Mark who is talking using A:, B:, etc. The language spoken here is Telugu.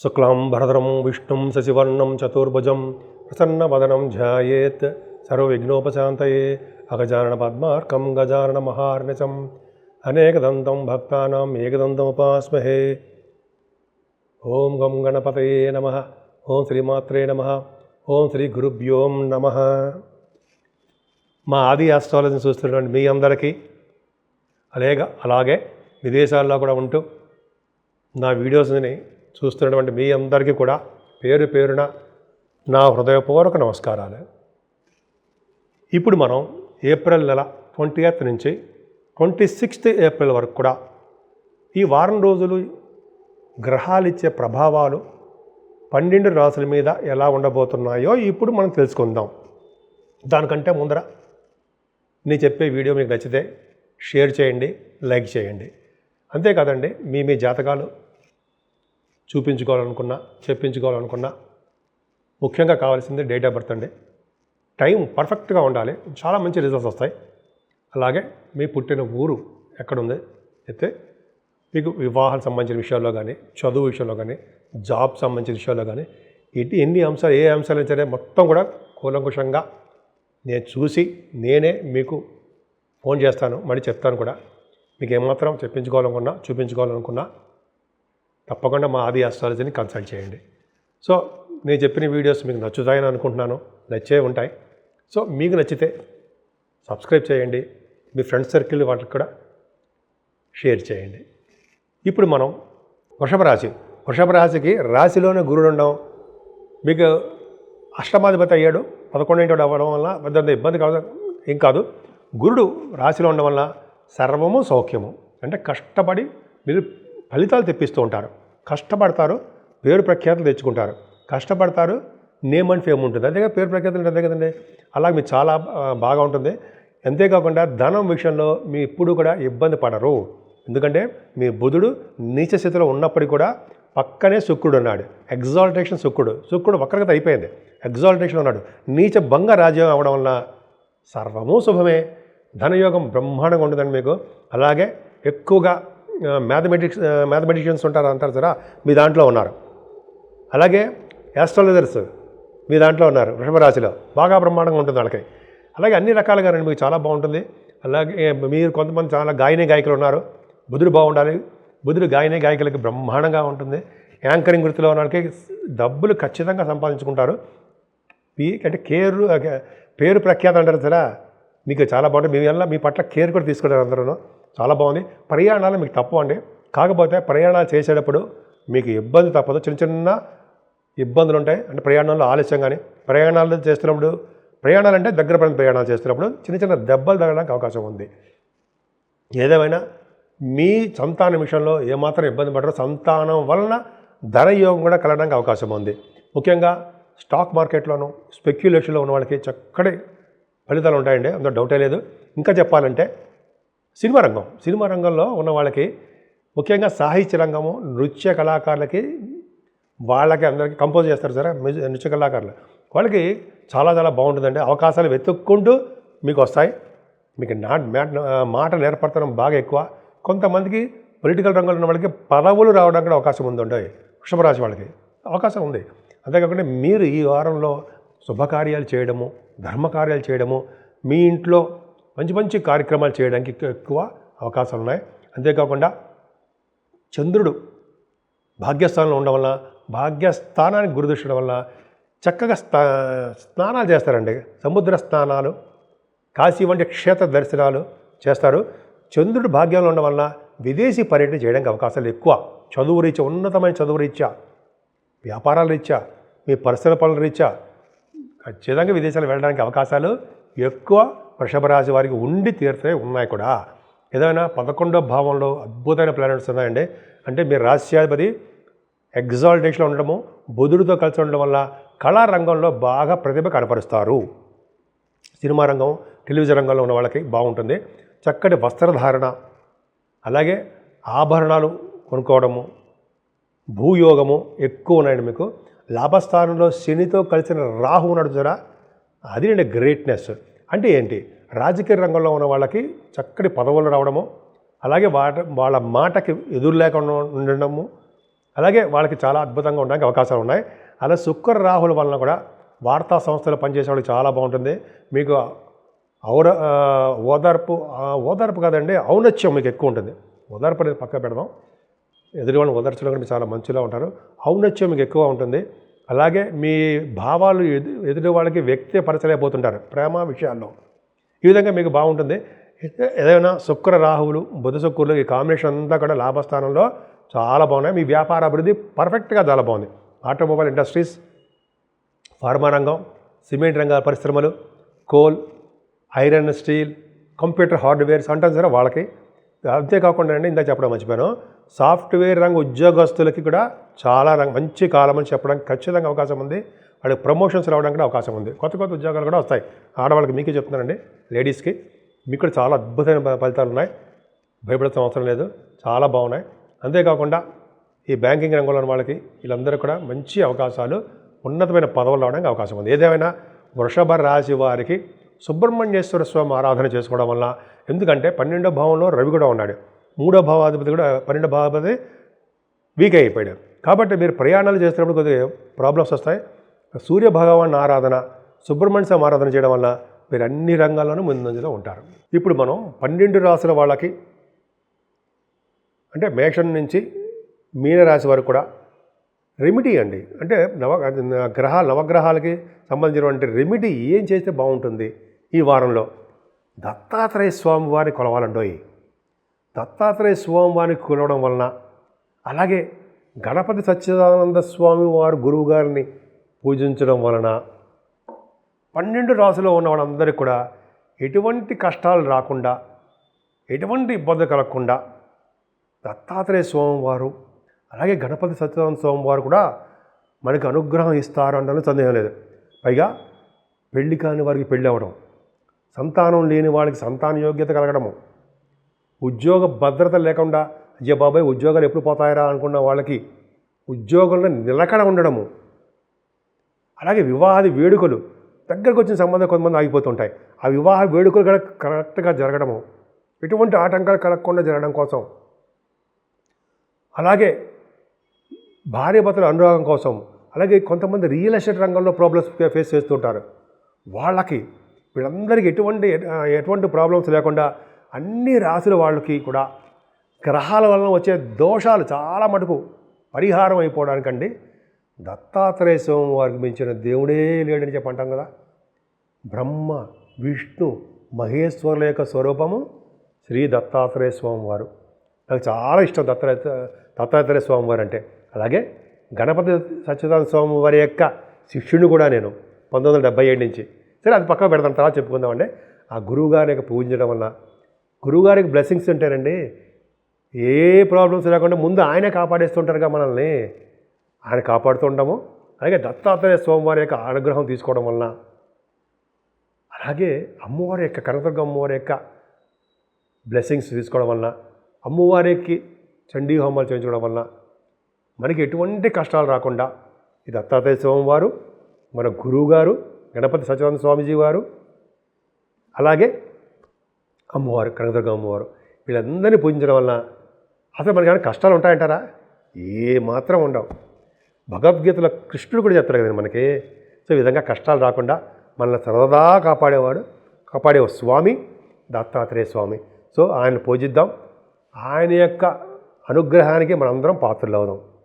A: శుక్లాంబరధరం విష్ణుం శశివర్ణం చతుర్భుజం ప్రసన్నవదనం ధ్యాయేత్ సర్వవిఘ్నోపశాంతయే అగజానన పద్మార్కం గజానన మహార్నిశం అనేకదంతం భక్తానాం ఏకదంతముపాస్మహే. ఓం గం గణపతయే నమః. ఓం శ్రీమాత్రే నమః. ఓం శ్రీ గురుభ్యోం నమః. మా ఆది ఆస్ట్రాలజీని చూస్తున్నటువంటి మీ అందరికీ అలాగే విదేశాల్లో కూడా ఉంటూ నా వీడియోస్ని చూస్తున్నటువంటి మీ అందరికీ కూడా పేరు పేరున నా హృదయపూర్వక నమస్కారాలు. ఇప్పుడు మనం ఏప్రిల్ నెల 20th నుంచి 26th ఏప్రిల్ వరకు కూడా ఈ వారం రోజులు గ్రహాలు ఇచ్చే ప్రభావాలు 12 రాశుల మీద ఎలా ఉండబోతున్నాయో ఇప్పుడు మనం తెలుసుకుందాం. దానికంటే ముందర నేను చెప్పే వీడియో మీకు నచ్చితే షేర్ చేయండి, లైక్ చేయండి. అంతేకాదండి, మీ జాతకాలు చూపించుకోవాలనుకున్నా, చెప్పించుకోవాలనుకున్నా ముఖ్యంగా కావాల్సింది డేట్ ఆఫ్ బర్త్ అండి. టైం పర్ఫెక్ట్గా ఉండాలి, చాలా మంచి రిజల్ట్స్ వస్తాయి. అలాగే మీ పుట్టిన ఊరు ఎక్కడుంది, అయితే మీకు వివాహాలకు సంబంధించిన విషయాల్లో కానీ, చదువు విషయంలో కానీ, జాబ్ సంబంధించిన విషయాల్లో కానీ ఎన్ని అంశాలు, ఏ అంశాలు సరే మొత్తం కూడా కూలంకుషంగా నేను చూసి నేనే మీకు ఫోన్ చేస్తాను, మళ్ళీ చెప్తాను కూడా. మీకు ఏమాత్రం చెప్పించుకోవాలనుకున్నా, చూపించుకోవాలనుకున్నా తప్పకుండా మా ఆది ఆస్ట్రాలజీని కన్సల్ట్ చేయండి. సో నేను చెప్పిన వీడియోస్ మీకు నచ్చుతాయని అనుకుంటున్నాను, నచ్చే ఉంటాయి. సో మీకు నచ్చితే సబ్స్క్రైబ్ చేయండి, మీ ఫ్రెండ్స్ సర్కిల్ వాళ్ళకి కూడా షేర్ చేయండి. ఇప్పుడు మనం వృషభ రాశికి రాశిలోనే గురుడు ఉండడం, మీకు అష్టమాధిపతి అయ్యాడు, 11వ అవ్వడం వల్ల పెద్ద ఇబ్బంది కాదు, ఏం కాదు. గురుడు రాశిలో ఉండడం వల్ల సర్వము సౌఖ్యము. అంటే కష్టపడి మీరు ఫలితాలు తెప్పిస్తూ ఉంటారు, కష్టపడతారు, పేరు ప్రఖ్యాతులు తెచ్చుకుంటారు, కష్టపడతారు, నేమ్ అండ్ ఫేమ్ ఉంటుంది. అంతేగా పేరు ప్రఖ్యాతులు అంతే కదండి. అలాగే మీకు చాలా బాగా ఉంటుంది. అంతేకాకుండా ధనం విషయంలో మీ ఇప్పుడు కూడా ఇబ్బంది పడరు. ఎందుకంటే మీ బుధుడు నీచ స్థితిలో ఉన్నప్పటికీ కూడా పక్కనే శుక్రుడు ఉన్నాడు. ఎగ్జాల్టేషన్ శుక్రుడు వక్రగత అయిపోయింది, ఎగ్జాల్టేషన్ ఉన్నాడు. నీచ భంగ రాజ్యం అవ్వడం వల్ల సర్వము శుభమే. ధనయోగం బ్రహ్మాండంగా ఉంటుందండి మీకు. అలాగే ఎక్కువగా మ్యాథమెటిషియన్స్ అంటారు సరే, మీ దాంట్లో ఉన్నారు. అలాగే యాస్ట్రాలజర్స్ మీ దాంట్లో ఉన్నారు. వృషభ రాశిలో బాగా బ్రహ్మాండంగా ఉంటుంది వాళ్ళకి. అలాగే అన్ని రకాలుగా రండి, మీకు చాలా బాగుంటుంది. అలాగే మీరు కొంతమంది చాలా గాయకులు ఉన్నారు, బుధుడు బాగుండాలి. బుధుడు గాయకులకి బ్రహ్మాండంగా ఉంటుంది. యాంకరింగ్ వృత్తిలో ఉన్న వాళ్ళకి డబ్బులు ఖచ్చితంగా సంపాదించుకుంటారు. అంటే పేరు ప్రఖ్యాత అంటారు సరే, మీకు చాలా బాగుంటుంది. మీ పట్ల కేర్ కూడా తీసుకుంటారు అందరూ, చాలా బాగుంది. ప్రయాణాలు మీకు తప్పవండి. కాకపోతే ప్రయాణాలు చేసేటప్పుడు మీకు ఇబ్బంది తప్పదు, చిన్న ఇబ్బందులు ఉంటాయి. అంటే ప్రయాణాల్లో ఆలస్యం కానీ, ప్రయాణాలు చేస్తున్నప్పుడు, ప్రయాణాలు అంటే దగ్గర పడిన ప్రయాణాలు చేస్తున్నప్పుడు చిన్న దెబ్బలు తగలడానికి అవకాశం ఉంది. ఏదేమైనా మీ సంతానం విషయంలో ఏమాత్రం ఇబ్బంది పడరు. సంతానం వలన ధనయోగం కూడా కలగడానికి అవకాశం ఉంది. ముఖ్యంగా స్టాక్ మార్కెట్లోనూ స్పెక్యులేషన్లో ఉన్న వాళ్ళకి చక్కటి ఫలితాలు ఉంటాయండి, అందులో డౌటే లేదు. ఇంకా చెప్పాలంటే సినిమా రంగంలో ఉన్న వాళ్ళకి, ముఖ్యంగా సాహిత్య రంగము, నృత్య కళాకారులకి, వాళ్ళకి అందరికీ కంపోజ్ చేస్తారు సరే, నృత్య కళాకారులు, వాళ్ళకి చాలా బాగుంటుందండి. అవకాశాలు వెతుక్కుంటూ మీకు వస్తాయి. మీకు మాటలు ఏర్పడతాం బాగా ఎక్కువ. కొంతమందికి పొలిటికల్ రంగంలో ఉన్న వాళ్ళకి పదవులు రావడానికి కూడా అవకాశం ఉందండి. వృషభ రాశి వాళ్ళకి అవకాశం ఉంది. అంతేకాకుండా మీరు ఈ వారంలో శుభకార్యాలు చేయడము, ధర్మకార్యాలు చేయడము, మీ ఇంట్లో మంచి కార్యక్రమాలు చేయడానికి ఎక్కువ అవకాశాలు ఉన్నాయి. అంతేకాకుండా చంద్రుడు భాగ్యస్థానంలో ఉండడం వల్ల, భాగ్యస్థానానికి గురుదృష్టడం వల్ల చక్కగా స్నానాలు చేస్తారండి. సముద్ర స్నానాలు, కాశీ వంటి క్షేత్ర దర్శనాలు చేస్తారు. చంద్రుడు భాగ్యంలో ఉండడం వల్ల విదేశీ పర్యటన చేయడానికి అవకాశాలు ఎక్కువ. చదువు రీత్యా, ఉన్నతమైన చదువు రీత్యా, వ్యాపారాల రీత్యా, మీ పర్సనల్ పనుల రీత్యా ఖచ్చితంగా విదేశాలు వెళ్ళడానికి అవకాశాలు ఎక్కువ వృషభ రాశి వారికి ఉండి తీరుతాయి, ఉన్నాయి కూడా. ఏదైనా 11వ భావంలో అద్భుతమైన ప్లానెట్స్ ఉన్నాయండి. అంటే మీ రాశ్యాధిపతి ఎగ్జాల్టేషన్లో ఉండడము, బుధుడితో కలిసి ఉండడం వల్ల కళారంగంలో బాగా ప్రతిభ కనపరుస్తారు. సినిమా రంగం, టెలివిజన్ రంగంలో ఉన్న వాళ్ళకి బాగుంటుంది. చక్కటి వస్త్రధారణ, అలాగే ఆభరణాలు కొనుక్కోవడము, భూయోగము ఎక్కువ ఉన్నాయండి మీకు. లాభస్థానంలో శనితో కలిసిన రాహు ఉన్నాడు చూరా, అది అండి గ్రేట్నెస్. అంటే ఏంటి, రాజకీయ రంగంలో ఉన్న వాళ్ళకి చక్కటి పదవులు రావడము, అలాగే వాళ్ళ మాటకి ఎదురు లేకుండా ఉండడము, అలాగే వాళ్ళకి చాలా అద్భుతంగా ఉండడానికి అవకాశాలు ఉన్నాయి. అలా శుక్ర రాహుల వలన కూడా వార్తా సంస్థలు పనిచేసే వాళ్ళకి చాలా బాగుంటుంది. మీకు ఓదార్పు కాదండి, ఔన్నత్యం మీకు ఎక్కువ ఉంటుంది. ఓదార్పు అనేది పక్క పెడదాం, ఎదుటి వాళ్ళని ఓదార్చడం కూడా చాలా మంచిగా ఉంటారు. ఔన్నత్యం మీకు ఎక్కువ ఉంటుంది. అలాగే మీ భావాలు ఎదుటి వాళ్ళకి వ్యక్తపరచలేకపోతుంటారు ప్రేమ విషయాల్లో. ఈ విధంగా మీకు బాగుంటుంది. ఏదైనా శుక్ర రాహువులు బుధ శుక్రులు ఈ కాంబినేషన్ అంతా కూడా లాభస్థానంలో చాలా బాగున్నాయి. మీ వ్యాపార అభివృద్ధి పర్ఫెక్ట్గా చాలా బాగుంది. ఆటోమొబైల్ ఇండస్ట్రీస్, ఫార్మా రంగం, సిమెంట్ రంగాల పరిశ్రమలు, coal, iron, steel, computer hardwares అంటారు సరే వాళ్ళకి. అంతేకాకుండా అండి ఇందాక చెప్పడం మర్చిపోయాను, సాఫ్ట్వేర్ రంగ ఉద్యోగస్తులకి కూడా చాలా మంచి కాలం అని చెప్పడానికి ఖచ్చితంగా అవకాశం ఉంది. వాళ్ళకి ప్రమోషన్స్ రావడానికి కూడా అవకాశం ఉంది. కొత్త కొత్త ఉద్యోగాలు కూడా వస్తాయి. ఆడవాళ్ళకి మీకే చెప్తున్నానండి, లేడీస్కి మీకు కూడా చాలా అద్భుతమైన ఫలితాలు ఉన్నాయి. భయపడాల్సిన అవసరం లేదు, చాలా బాగున్నాయి. అంతేకాకుండా ఈ బ్యాంకింగ్ రంగంలో ఉన్న వాళ్ళకి వీళ్ళందరూ కూడా మంచి అవకాశాలు, ఉన్నతమైన పదవులు రావడానికి అవకాశం ఉంది. ఏదేమైనా వృషభ రాశి వారికి సుబ్రహ్మణ్యేశ్వర స్వామి ఆరాధన చేసుకోవడం వల్ల, ఎందుకంటే 12వ భావంలో రవి కూడా ఉన్నాడు, 3వ భావాధిపతి కూడా 12వ భావాధిపతి వీక్ అయిపోయాడు. కాబట్టి మీరు ప్రయాణాలు చేస్తున్నప్పుడు కొద్దిగా ప్రాబ్లమ్స్ వస్తాయి. సూర్య భగవాన్ ఆరాధన, సుబ్రహ్మణ్య స్వామి ఆరాధన చేయడం వల్ల మీరు అన్ని రంగాల్లోనూ ముందంజలో ఉంటారు. ఇప్పుడు మనం 12 రాశుల వాళ్ళకి అంటే మేషం నుంచి మీనరాశి వరకు కూడా రెమెడీ అండి, అంటే నవగ్రహాలకి సంబంధించినటువంటి రెమెడీ ఏం చేస్తే బాగుంటుంది ఈ వారంలో? దత్తాత్రేయ స్వామి వారిని కొలవాలండోయి. దత్తాత్రేయ స్వామి వారిని కొలవడం వలన, అలాగే గణపతి సచ్చిదానంద స్వామి వారు గురువు గారిని పూజించడం వలన 12 రాశుల్లో ఉన్న వాళ్ళందరికీ కూడా ఎటువంటి కష్టాలు రాకుండా, ఎటువంటి ఇబ్బంది కలగకుండా దత్తాత్రేయ స్వామి వారు అలాగే గణపతి సచ్చిదానంద స్వామి వారు కూడా మనకి అనుగ్రహం ఇస్తారు అనడంలో సందేహం లేదు. పైగా పెళ్లి కాని వారికి పెళ్ళి అవ్వడం, సంతానం లేని వాళ్ళకి సంతాన యోగ్యత కలగడము, ఉద్యోగ భద్రత లేకుండా అయ్యే బాబాయ్ ఉద్యోగాలు ఎప్పుడు పోతాయరా అనుకున్న వాళ్ళకి ఉద్యోగంలో నిలకడ ఉండడము, అలాగే వివాహాది వేడుకలు దగ్గరకు వచ్చిన సంబంధం కొంతమంది ఆగిపోతుంటాయి, ఆ వివాహ వేడుకలు కూడా కరెక్ట్గా జరగడము, ఎటువంటి ఆటంకాలు కలగకుండా జరగడం కోసం, అలాగే భార్యాభర్తల అనురాగం కోసం, అలాగే కొంతమంది రియల్ ఎస్టేట్ రంగంలో ప్రాబ్లమ్స్ ఫేస్ చేస్తుంటారు. వాళ్ళకి వీళ్ళందరికీ ఎటువంటి ప్రాబ్లమ్స్ లేకుండా అన్ని రాశుల వాళ్ళకి కూడా గ్రహాల వలన వచ్చే దోషాలు చాలా మటుకు పరిహారం అయిపోవడానికండి దత్తాత్రేయ స్వామి వారికి మించిన దేవుడే లేడని చెప్పి అంటాం కదా. బ్రహ్మ విష్ణు మహేశ్వరుల యొక్క స్వరూపము శ్రీ దత్తాత్రేయ స్వామి వారు. నాకు చాలా ఇష్టం దత్తాత్రేయ స్వామి వారు అంటే. అలాగే గణపతి సచ్చిదానంద స్వామి వారి యొక్క శిష్యుని కూడా నేను 1977 నుంచి. సరే అది పక్కన పెడతాం, తర్వాత చెప్పుకుందామండి. ఆ గురువుగారికి పూజించడం వల్ల, గురువుగారికి బ్లెస్సింగ్స్ ఉంటారండి. ఏ ప్రాబ్లమ్స్ లేకుండా ముందు ఆయనే కాపాడేస్తుంటారుగా మనల్ని, ఆయన కాపాడుతుంటాము. అలాగే దత్తాత్రేయ స్వామివారి యొక్క అనుగ్రహం తీసుకోవడం వలన, అలాగే అమ్మవారి యొక్క కనకదుర్గ అమ్మవారి యొక్క బ్లెస్సింగ్స్ తీసుకోవడం వలన, అమ్మవారికి చండీ హోమాలు చేయించుకోవడం వలన మనకి ఎటువంటి కష్టాలు రాకుండా ఈ దత్తాత్రేయ స్వామివారు, మన గురువుగారు గణపతి సచ్చిదానంద స్వామీజీ వారు, అలాగే అమ్మవారు కనకదుర్గ అమ్మవారు, వీళ్ళందరినీ పూజించడం వలన అసలు మనకి కష్టాలు ఉంటాయంటారా? ఏ మాత్రం ఉండవు. భగవద్గీతలో కృష్ణుడు కూడా చెప్తారు కదండి మనకి. సో ఈ విధంగా కష్టాలు రాకుండా మనల్ని సర్వదా కాపాడే స్వామి దత్తాత్రేయ స్వామి. సో ఆయన పూజిద్దాం, ఆయన యొక్క అనుగ్రహానికి మనందరం పాత్రలు అవుదాం.